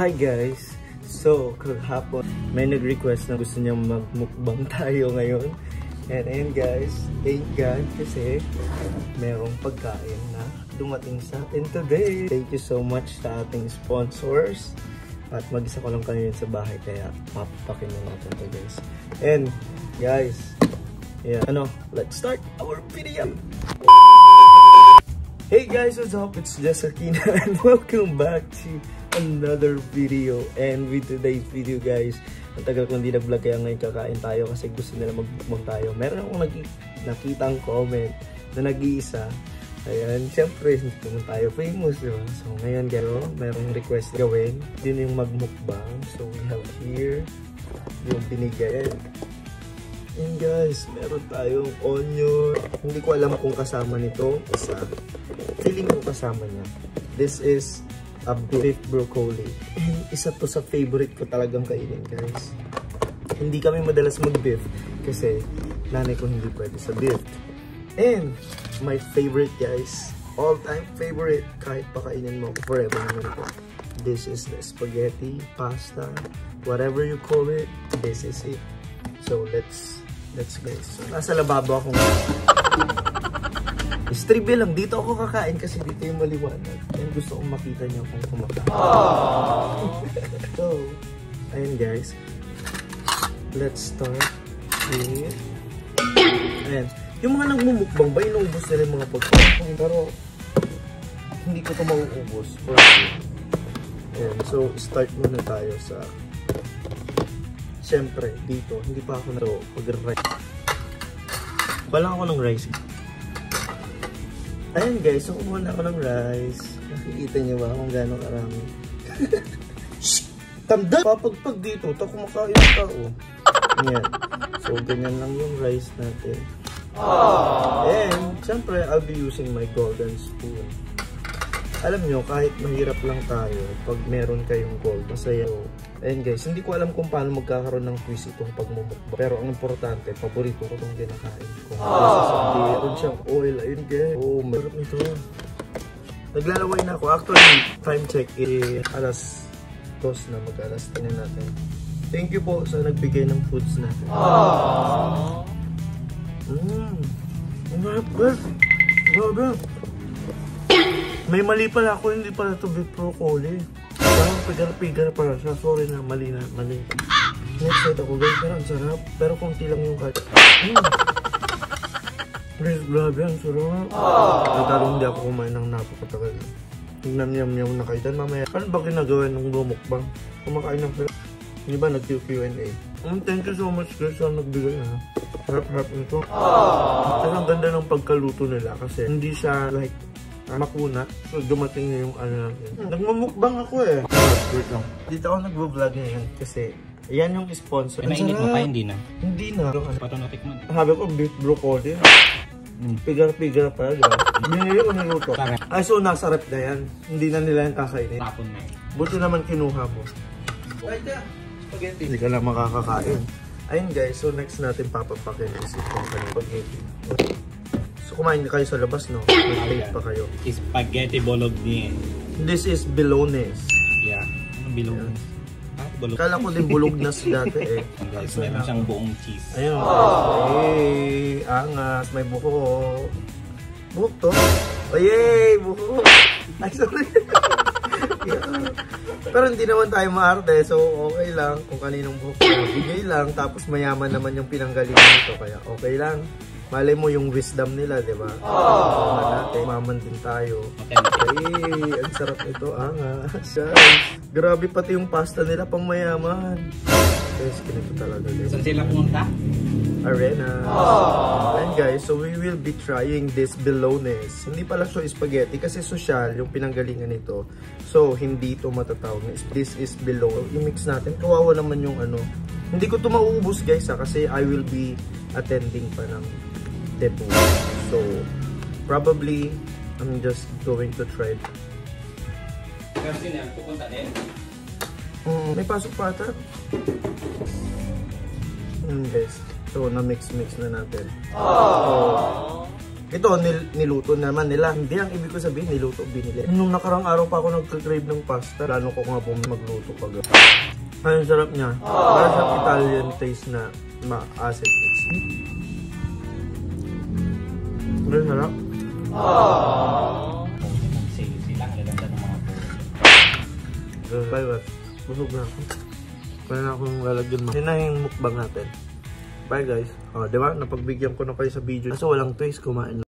Hi guys! So, kahapon may nag-request na gusto niyang magmukbang tayo ngayon. And ayun guys, thank God kasi merong pagkain na dumating sa atin today. Thank you so much sa ating sponsors. At mag-isa ko lang kanina sa bahay kaya papakin na natin to guys. And guys, yeah, let's start our video! Hey guys, what's up? It's Jester Kina and welcome back to another video. And with today's video guys, ang tagal ko hindi nag-vlog kaya ngayon kakain tayo kasi gusto nila mag-mukbang tayo. Meron akong nakitang comment na nag-iisa. Ayan, syempre hindi naman tayo famous, diba? So ngayon guys, merong request gawin. Yun yung mag-mukbang. So we have here yung binigay. And guys, meron tayong onion. Hindi ko alam kung kasama nito. Isa. Feeling ko kasama niya. This is a beef broccoli. And isa to sa favorite ko talagang kainin guys. Hindi kami madalas mag-beef kasi nanay ko hindi pwede sa beef. And my favorite guys, all-time favorite, kahit pakainin mo forever naman ito. This is the spaghetti, pasta, whatever you call it, this is it. So let's go. So, nasa lababo ako ngayon. Trivia lang, dito ako kakain kasi dito yung maliwanag. And gusto kong makita niyo kung kumakain. So, ayun guys. Let's start with... Ayan. Yung mga nagmumukbang ba, inuubos nila yung mga pagkain. Pero, hindi ko ito mauubos. Ayan. So, start muna tayo sa... Siyempre, dito, hindi pa ako na ito pag-rice. Balang ako ng rice. Ayan guys, so kumuha na ako ng rice. Nakikita niyo ba kung gano'ng karami? Tanda! Papagpag dito, ito kumakain ng tao. Ayan. So, ganyan lang yung rice natin. And, siyempre, I'll be using my golden spoon. Alam nyo, kahit mahirap lang tayo, pag meron kayong gold, masaya. So, ayan guys, hindi ko alam kung paano magkakaroon ng twist itong pagmumukbang. Pero ang importante, paborito ko itong kinakain ko. Meron siyang oil, ayun guys. Oh, marap nito. Naglalaway na ako. Actually, time check, alas 2 na, mag-alas 10 na natin. Thank you po sa nagbigay ng foods natin. Ang marap guys. Grabe. May mali pala ako, hindi pala ito beef broccoli. Parang pigar-pigar pala siya. Sorry na, mali. Next side ako guys, pero ang sarap. Pero konti lang yung kahit. Please, grabe, ang sarap. Natalong hindi ako kumain ng napakatagal. Nag-yam-yam na kayo. Mamaya, paano ba ginagawa ng bumukbang? Kumakain ng pera. Hindi ba nag-Q&A? Thank you so much guys sa nagbigay ha. Harap-harap nito. Kasi ang ganda ng pagkaluto nila kasi hindi siya like makuna. So, dumating na yung ano natin. Nagmamukbang ako eh. Wait lang. Dito ako nag-vlog ngayon kasi yan yung sponsor. Nainit mo pa, hindi na? Hindi na. Patonotik mo. Sabi ko, beef broccoli. Pigar-pigar pa, diba? Binili ko niluto. Ay, so nasa rep na yan. Hindi na nila yung kakainin. Tapon na eh. Buti naman kinuha mo. Right there. Spaghetti. Hindi ka lang makakakain. Ayun guys, so next natin papapakin is itong spaghetti. So kumain kayo sa labas, no? Mag-plate pa kayo. Spaghetti bolognese. This is bolognese. Yeah. Ano bolognese? Bolognese. Kala ko din bolognas dati eh. Guys, meron siyang buong cheese. Ayun. Hey, angas. May buko. Buhok to? Oh, yay! Buko. Ay, sorry. Yeah. Pero hindi naman tayo maarte. So, okay lang. Kung kaninong buhok na bigay lang. Tapos mayaman naman yung pinanggalingan nito. Kaya okay lang. Malay mo yung wisdom nila, di ba? Natin, maman din tayo. Ay, ang sarap nito, angas. Grabe pati yung pasta nila pang mayaman. Guys, kinito talaga guys. Saan sila pumunta? Arena. And guys, so we will be trying this bolognese. Hindi pala siya spaghetti kasi social yung pinanggalingan nito. So, hindi ito matatawag na. This is bolognese. I-mix natin. Kawawa naman yung ano. Hindi ko ito mauubos guys kasi I will be attending pa ng depot. So, probably, I'm just going to try it. Kasi niya, pupunta din? May pasok pa ata. Guys, so na-mix na natin. So, Ito, niluto naman nila. Hindi ang ibig ko sabihin, niluto, binili. Nung nakarang araw pa ako nagka-crave ng pasta, lalo ko nga po magluto pag. Ay, ang sarap niya. Para sa Italian taste na ma-acid. Ang sarap. Silang gaganda ng mga po. Bye, bye. Busog na ako. Kaya na akong lalagyan mo. Yun na yung mukbang natin. Bye guys. O, diba? Napagbigyan ko na kayo sa video. Kaso walang twist, kumain lang.